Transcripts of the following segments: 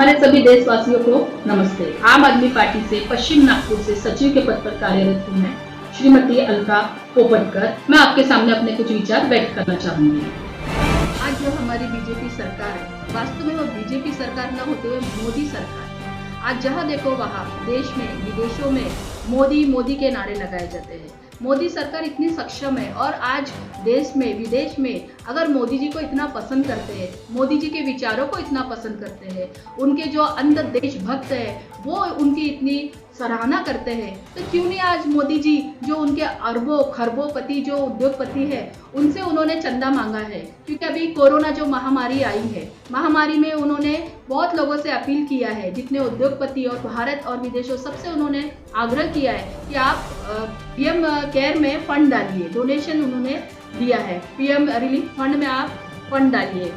हमारे सभी देशवासियों को नमस्ते। आम आदमी पार्टी से पश्चिम नागपुर से सचिव के पद पर कार्यरत हूँ मैं, श्रीमती अलका पोपटकर। मैं आपके सामने अपने कुछ विचार व्यक्त करना चाहूंगी। आज जो हमारी बीजेपी सरकार है, वास्तव में वो बीजेपी सरकार न होते हुए मोदी सरकार है। आज जहाँ देखो वहाँ देश में विदेशों में मोदी मोदी के नारे लगाए जाते हैं। मोदी सरकार इतनी सक्षम है और आज देश में विदेश में अगर मोदी जी को इतना पसंद करते हैं, मोदी जी के विचारों को इतना पसंद करते हैं, उनके जो अंदर देशभक्त है वो उनकी इतनी सराहना करते हैं, तो क्यों नहीं आज मोदी जी जो उनके अरबों खरबोपति जो उद्योगपति है उनसे उन्होंने चंदा मांगा है। क्योंकि अभी कोरोना जो महामारी आई है, महामारी में उन्होंने बहुत लोगों से अपील किया है, जितने उद्योगपति और भारत और विदेशों सबसे उन्होंने आग्रह किया है कि आप पीएम केयर में फंड डालिए। डोनेशन उन्होंने दिया है, पीएम रिलीफ फंड में आप फंड डालिए।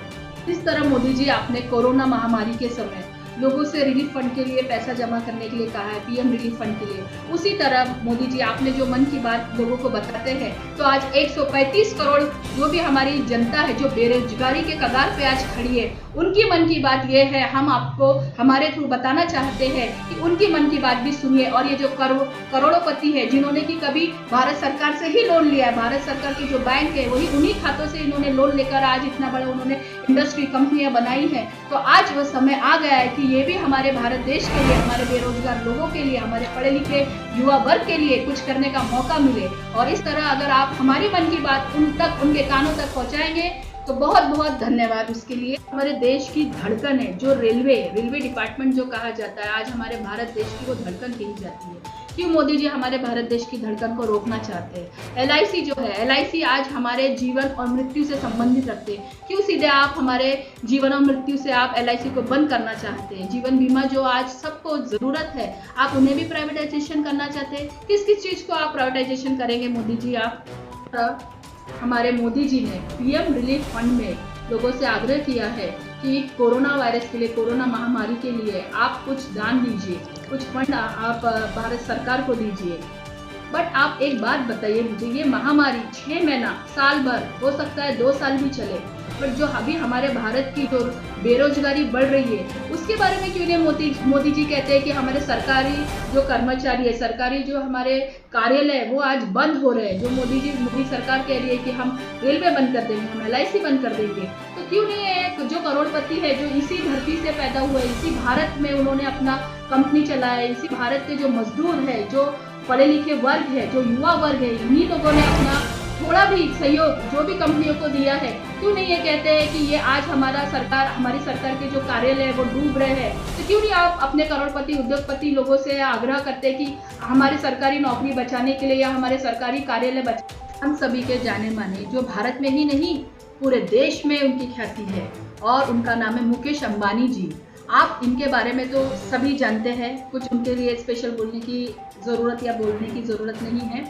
इस तरह मोदी जी आपने कोरोना महामारी के समय लोगों से रिलीफ फंड के लिए पैसा जमा करने के लिए कहा है, पीएम रिलीफ फंड के लिए। उसी तरह मोदी जी आपने जो मन की बात लोगों को बताते हैं, तो आज 135 करोड़ जो भी हमारी जनता है जो बेरोजगारी के कगार पे आज खड़ी है, उनकी मन की बात ये है, हम आपको हमारे थ्रू बताना चाहते हैं कि उनकी मन की बात भी सुनिए। और ये जो करोड़ोपति है जिन्होंने कि कभी भारत सरकार से ही लोन लिया है, भारत सरकार के जो बैंक है वही उन्हीं खातों से इन्होंने लोन लेकर आज इतना बड़ा उन्होंने इंडस्ट्री कंपनियां बनाई है। तो आज वो समय आ गया है कि ये भी हमारे भारत देश के लिए, हमारे बेरोजगार लोगों के लिए, हमारे पढ़े लिखे युवा वर्ग के लिए कुछ करने का मौका मिले। और इस तरह अगर आप हमारी मन की बात उन तक, उनके कानों तक पहुंचाएंगे तो बहुत बहुत धन्यवाद उसके लिए। हमारे देश की धड़कन है जो रेलवे डिपार्टमेंट जो कहा जाता है, आज हमारे भारत देश की वो धड़कन कही जाती है। क्यों मोदी जी हमारे भारत देश की धड़कन को रोकना चाहते हैं? एलआईसी जो है, एलआईसी आज हमारे जीवन और मृत्यु से संबंधित रखते हैं। क्यों सीधे आप हमारे जीवन और मृत्यु से आप एलआईसी को बंद करना चाहते हैं? जीवन बीमा जो आज सबको जरूरत है, आप उन्हें भी प्राइवेटाइजेशन करना चाहते हैं। किस किस चीज को आप प्राइवेटाइजेशन करेंगे मोदी जी? आप हमारे मोदी जी ने पीएम रिलीफ फंड में लोगों से आग्रह किया है कि कोरोना वायरस के लिए, कोरोना महामारी के लिए आप कुछ दान दीजिए, कुछ फंड आप भारत सरकार को दीजिए। बट आप एक बात बताइए मुझे, ये महामारी 6 महीना, साल भर, हो सकता है 2 साल भी चले, पर जो अभी हमारे भारत की जो बेरोजगारी बढ़ रही है उसके बारे में क्यों नहीं मोदी जी कहते हैं कि हमारे सरकारी जो कर्मचारी है, सरकारी जो हमारे कार्यालय है वो आज बंद हो रहे हैं। जो मोदी सरकार कह रही है कि हम रेलवे बंद कर देंगे, हम एलआईसी बंद कर देंगे, तो क्यों नहीं एक जो करोड़पति है जो इसी धरती से पैदा हुए, इसी भारत में उन्होंने अपना कंपनी चलाया है, इसी भारत के जो मजदूर है, जो पढ़े लिखे वर्ग है, जो युवा वर्ग है, इन्हीं लोगों ने अपना थोड़ा भी सहयोग जो भी कंपनियों को दिया है, क्यों नहीं ये कहते हैं कि ये आज हमारी सरकार के जो कार्यालय है वो डूब रहे हैं? तो क्यों नहीं आप अपने करोड़पति उद्योगपति लोगों से आग्रह करते हैं कि हमारी सरकारी नौकरी बचाने के लिए या हमारे सरकारी कार्यालय बचाने? हम सभी के जाने माने जो भारत में ही नहीं पूरे देश में उनकी ख्याति है और उनका नाम है मुकेश अंबानी जी। आप इनके बारे में तो सभी जानते हैं, कुछ उनके लिए स्पेशल बोलने की ज़रूरत या बोलने की ज़रूरत नहीं है।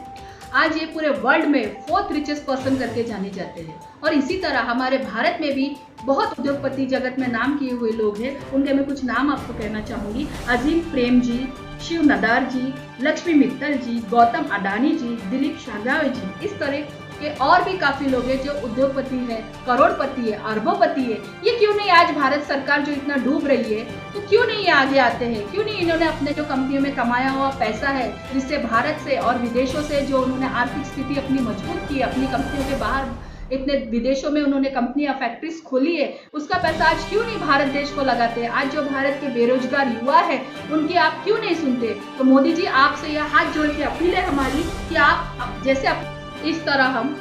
आज ये पूरे वर्ल्ड में 4th रिचेस्ट पर्सन करके जाने जाते हैं। और इसी तरह हमारे भारत में भी बहुत उद्योगपति जगत में नाम किए हुए लोग हैं, उनके मैं कुछ नाम आपको कहना चाहूँगी। अजीम प्रेम जी, शिव नदार जी, लक्ष्मी मित्तल जी, गौतम अडानी जी, दिलीप शाहजावी जी, इस तरह के और भी काफी लोग हैं जो उद्योगपति है, करोड़पति है, अरबोपति है। ये क्यों नहीं आज भारत सरकार जो इतना डूब रही है, तो क्यों नहीं ये आगे आते हैं? क्यों नहीं इन्होंने अपने जो कंपनियों में कमाया हुआ पैसा है, जिससे भारत से और विदेशों से जो उन्होंने आर्थिक स्थिति अपनी मजबूत की, अपनी कंपनियों के बाहर इतने विदेशों में उन्होंने कंपनियां फैक्ट्रीज खोली है, उसका पैसा आज क्यों नहीं भारत देश को लगाते हैं? आज जो भारत के बेरोजगार युवा है उनकी आप क्यों नहीं सुनते? तो मोदी जी आपसे यह हाथ जोड़ के अपील है हमारी कि आप जैसे इस तरह हम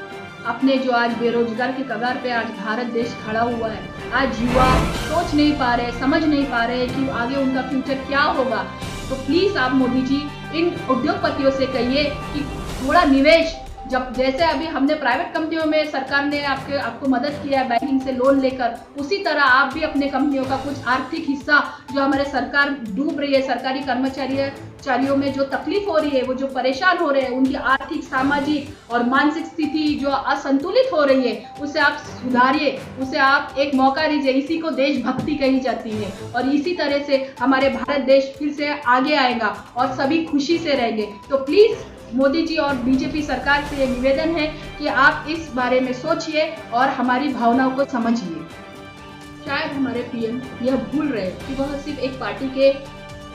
अपने जो आज बेरोजगार के कगार पे आज भारत देश खड़ा हुआ है, आज युवा सोच नहीं पा रहे, समझ नहीं पा रहे कि आगे उनका फ्यूचर क्या होगा, तो प्लीज आप मोदी जी इन उद्योगपतियों से कहिए कि थोड़ा निवेश, जब जैसे अभी हमने प्राइवेट कंपनियों में सरकार ने आपको मदद किया है बैंकिंग से लोन लेकर, उसी तरह आप भी अपने कंपनियों का कुछ आर्थिक हिस्सा, जो हमारे सरकार डूब रही है, सरकारी कर्मचारियों में जो तकलीफ हो रही है, वो जो परेशान हो रहे हैं, उनकी आर्थिक, सामाजिक और मानसिक स्थिति जो असंतुलित हो रही है, उसे आप सुधारिए, उसे आप एक मौका दीजिए। इसी को देशभक्ति कही जाती है और इसी तरह से हमारे भारत देश फिर से आगे आएगा और सभी खुशी से रहेंगे। तो प्लीज मोदी जी और बीजेपी सरकार से ये निवेदन है कि आप इस बारे में सोचिए और हमारी भावनाओं को समझिए। शायद हमारे पीएम यह भूल रहे कि वह सिर्फ एक पार्टी के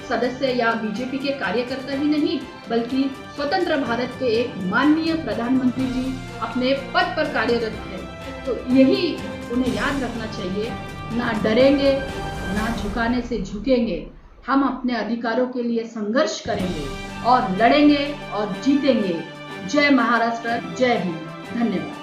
सदस्य या बीजेपी के कार्यकर्ता ही नहीं, बल्कि स्वतंत्र भारत के एक माननीय प्रधानमंत्री जी अपने पद पर कार्यरत है। तो यही उन्हें याद रखना चाहिए, ना डरेंगे ना झुकाने से झुकेंगे। हम अपने अधिकारों के लिए संघर्ष करेंगे और लड़ेंगे और जीतेंगे। जय महाराष्ट्र, जय हिंद, धन्यवाद।